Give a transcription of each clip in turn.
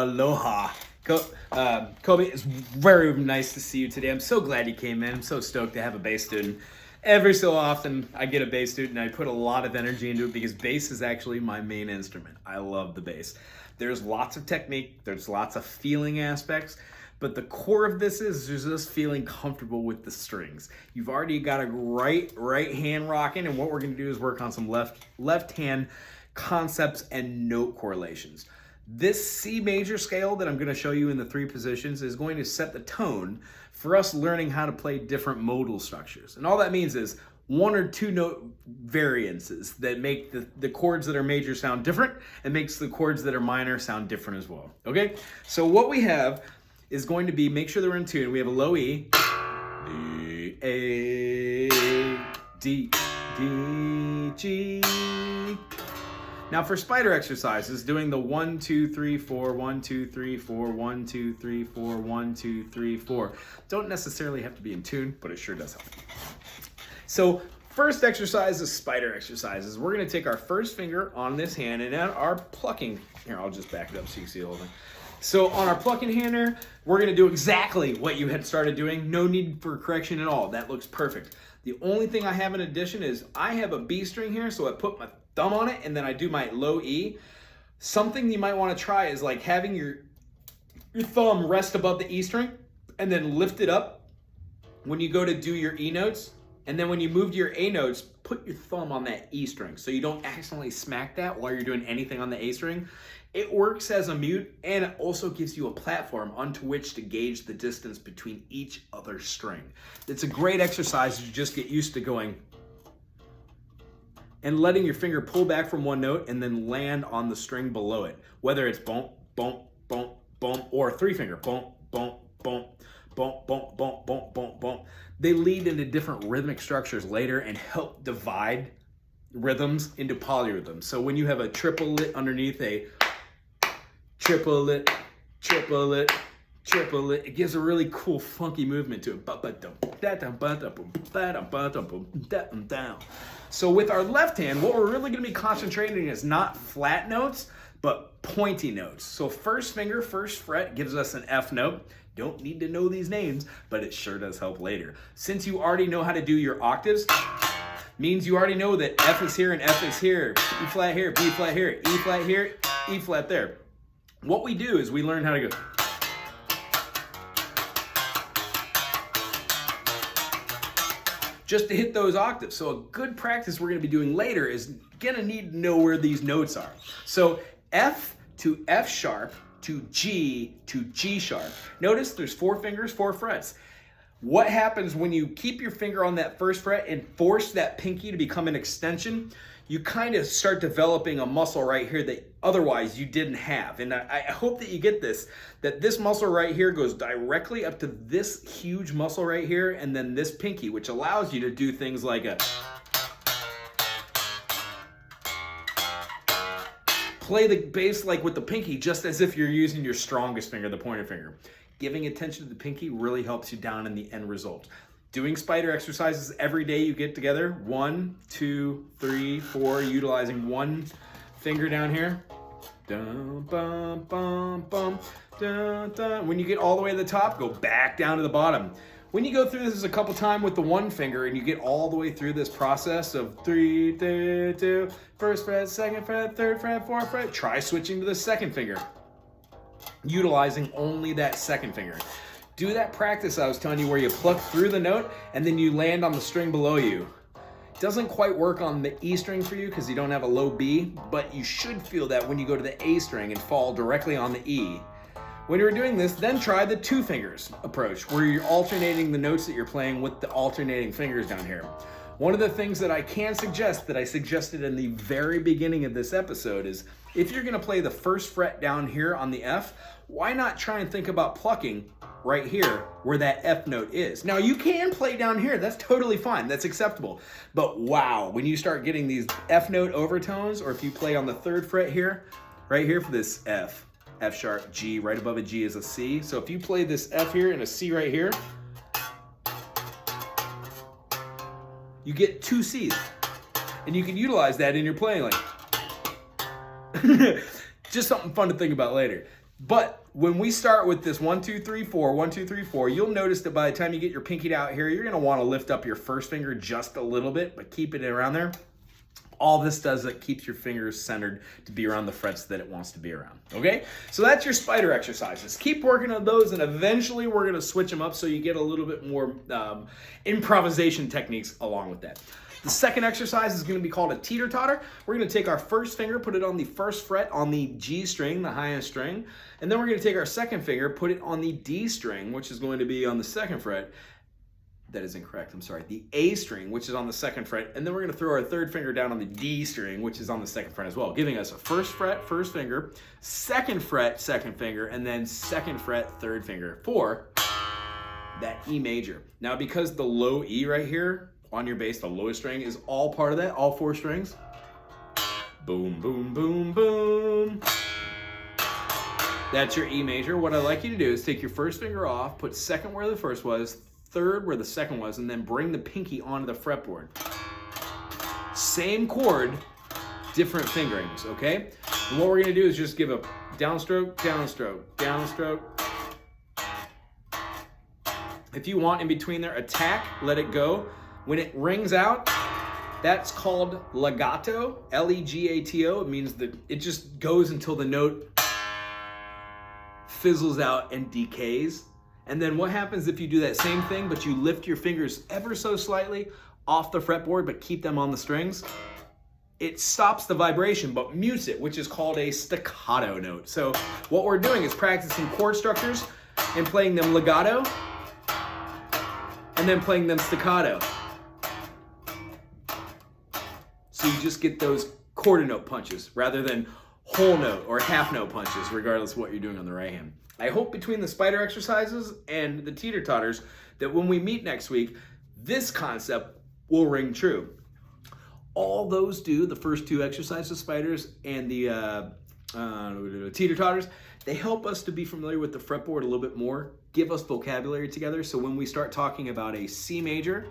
Aloha. Kobay, it's very nice to see you today. I'm so glad you came in. I'm so stoked to have a bass student. Every so often, I get a bass student and I put a lot of energy into it because bass is actually my main instrument. I love the bass. There's lots of technique, there's lots of feeling aspects, but the core of this is just feeling comfortable with the strings. You've already got a right hand rocking, and what we're gonna do is work on some left hand concepts and note correlations. This C major scale that I'm going to show you in the 3 positions is going to set the tone for us learning how to play different modal structures. And all that means is 1 or 2 note variances that make the chords that are major sound different and makes the chords that are minor sound different as well. Okay? So what we have is going to be, make sure that we're in tune. We have a low E, D, A, D, D, G. Now for spider exercises, doing the 1, 2, 3, 4, 1, 2, 3, 4, 1, 2, 3, 4, 1, 2, 3, 4. Don't necessarily have to be in tune, but it sure does help. So first exercise is spider exercises. We're gonna take our first finger on this hand and at our plucking, here I'll just back it up so you can see the whole thing. So on our plucking hand here, we're gonna do exactly what you had started doing. No need for correction at all. That looks perfect. The only thing I have in addition is I have a B string here, so I put my thumb on it and then I do my low E. Something you might want to try is like having your thumb rest above the E string and then lift it up when you go to do your E notes. And then when you move to your A notes, put your thumb on that E string so you don't accidentally smack that while you're doing anything on the A string. It works as a mute, and it also gives you a platform onto which to gauge the distance between each other string. It's a great exercise to just get used to going and letting your finger pull back from one note and then land on the string below it. Whether it's bump, bump, bump, bump, or 3-finger, bump, bump, bump, bump, bump, bump, bump, bump, bump. They lead into different rhythmic structures later and help divide rhythms into polyrhythms. So when you have a triplet underneath a triplet, triplet, triplet, it gives a really cool funky movement to it. So with our left hand, what we're really going to be concentrating is not flat notes, but pointy notes. So first finger, first fret gives us an F note. Don't need to know these names, but it sure does help later. Since you already know how to do your octaves, means you already know that F is here and F is here, E flat here, B flat here, E flat here, E flat there. What we do is we learn how to go. Just to hit those octaves. So a good practice we're gonna be doing later is gonna need to know where these notes are. So F to F sharp to G sharp. Notice there's 4 fingers, 4 frets. What happens when you keep your finger on that first fret and force that pinky to become an extension? You kind of start developing a muscle right here that otherwise you didn't have. And I hope that you get this, that this muscle right here goes directly up to this huge muscle right here and then this pinky, which allows you to do things like a play the bass like with the pinky, just as if you're using your strongest finger, the pointer finger. Giving attention to the pinky really helps you down in the end result. Doing spider exercises every day you get together, 1, 2, 3, 4, utilizing one finger down here. Dun, bum, bum, bum, dun, dun. When you get all the way to the top, go back down to the bottom. When you go through this a couple times with the one finger and you get all the way through this process of 3, 2, 2, first fret, second fret, third fret, fourth fret, try switching to the second finger, utilizing only that second finger. Do that practice I was telling you where you pluck through the note and then you land on the string below you. It doesn't quite work on the E string for you because you don't have a low B, but you should feel that when you go to the A string and fall directly on the E. When you're doing this, then try the 2 fingers approach where you're alternating the notes that you're playing with the alternating fingers down here. One of the things that I can suggest that I suggested in the very beginning of this episode is if you're gonna play the first fret down here on the F, why not try and think about plucking right here where that F note is. Now you can play down here, that's totally fine, that's acceptable. But wow, when you start getting these F note overtones, or if you play on the 3rd fret here, right here for this F, F sharp, G, right above a G is a C. So if you play this F here and a C right here, you get 2 C's. And you can utilize that in your playing, like, just something fun to think about later. But when we start with this 1, 2, 3, 4, 1, 2, 3, 4, you'll notice that by the time you get your pinky out here, you're gonna wanna lift up your first finger just a little bit, but keep it around there. All this does, it keeps your fingers centered to be around the frets that it wants to be around, okay? So that's your spider exercises. Keep working on those, and eventually we're gonna switch them up so you get a little bit more improvisation techniques along with that. The second exercise is going to be called a teeter-totter. We're going to take our first finger, put it on the first fret on the G string, the highest string, and then we're going to take our second finger, put it on the D string, which is going to be on the second fret. That is incorrect, I'm sorry. The A string, which is on the second fret, and then we're going to throw our third finger down on the D string, which is on the second fret as well, giving us a first fret, first finger, second fret, second finger, and then second fret, third finger for that E major. Now, because the low E right here, on your bass, the lowest string is all part of that, all 4 strings. Boom, boom, boom, boom. That's your E major. What I'd like you to do is take your first finger off, put second where the first was, third where the second was, and then bring the pinky onto the fretboard. Same chord, different fingerings, okay? And what we're gonna do is just give a downstroke, downstroke, downstroke. If you want in between there, attack, let it go. When it rings out, that's called legato, L-E-G-A-T-O. It means that it just goes until the note fizzles out and decays. And then what happens if you do that same thing, but you lift your fingers ever so slightly off the fretboard, but keep them on the strings? It stops the vibration, but mutes it, which is called a staccato note. So what we're doing is practicing chord structures and playing them legato, and then playing them staccato. So you just get those quarter note punches rather than whole note or half note punches, regardless of what you're doing on the right hand. I hope between the spider exercises and the teeter-totters that when we meet next week, this concept will ring true. All those do, the first 2 exercises, spiders and the teeter-totters, they help us to be familiar with the fretboard a little bit more, give us vocabulary together, so when we start talking about a C major,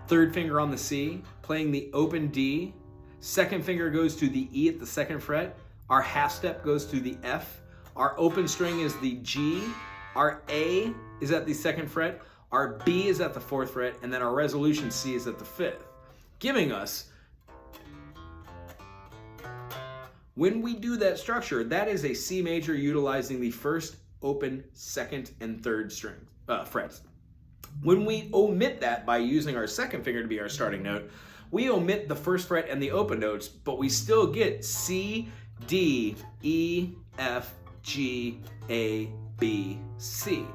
third finger on the C, playing the open D, second finger goes to the E at the second fret, our half step goes to the F, our open string is the G, our A is at the second fret, our B is at the 4th fret, and then our resolution C is at the 5th, giving us, when we do that structure, that is a C major utilizing the first, open, second, and third string frets. When we omit that by using our second finger to be our starting note, we omit the first fret and the open notes, but we still get C, D, E, F, G, A, B, C.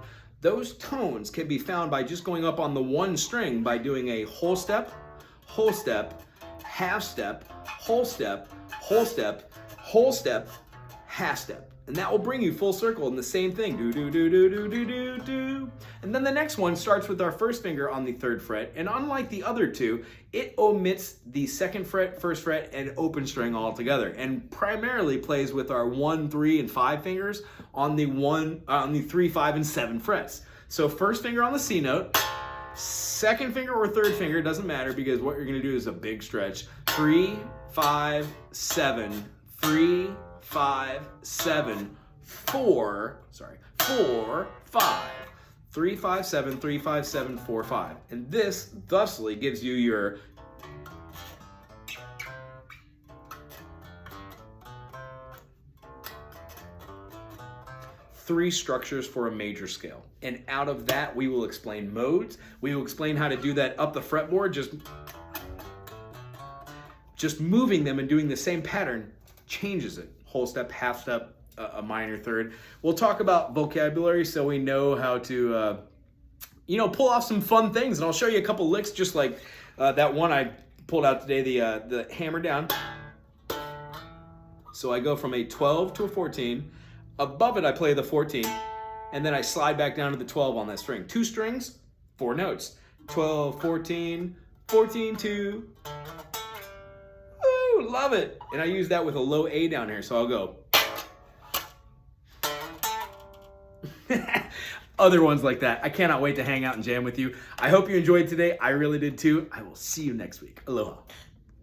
Those tones can be found by just going up on the one string by doing a whole step, half step, whole step, whole step, whole step, half step. And that will bring you full circle in the same thing. Do, do, do, do, do, do, do, do. And then the next one starts with our first finger on the 3rd fret. And unlike the other 2, it omits the 2nd fret, 1st fret, and open string altogether. And primarily plays with our 1, 3, and 5 fingers on the 3, 5, and 7 frets. So first finger on the C note, second finger or third finger, doesn't matter, because what you're gonna do is a big stretch. 3, 5, 7, 3, 5, 7, 4, 5, 3, 5, 7, 3, 5, 7, 4, 5. And this thusly gives you your three structures for a major scale. And out of that, we will explain modes. We will explain how to do that up the fretboard, just moving them and doing the same pattern changes it. Whole step, half step, a minor third. We'll talk about vocabulary so we know how to, pull off some fun things. And I'll show you a couple licks, just like that one I pulled out today, the hammer down. So I go from a 12 to a 14. Above it, I play the 14. And then I slide back down to the 12 on that string. 2 strings, 4 notes. 12, 14, 14, 2. Ooh, love it. And I use that with a low A down here, so I'll go. Other ones like that. I cannot wait to hang out and jam with you. I hope you enjoyed today. I really did too. I will see you next week. Aloha.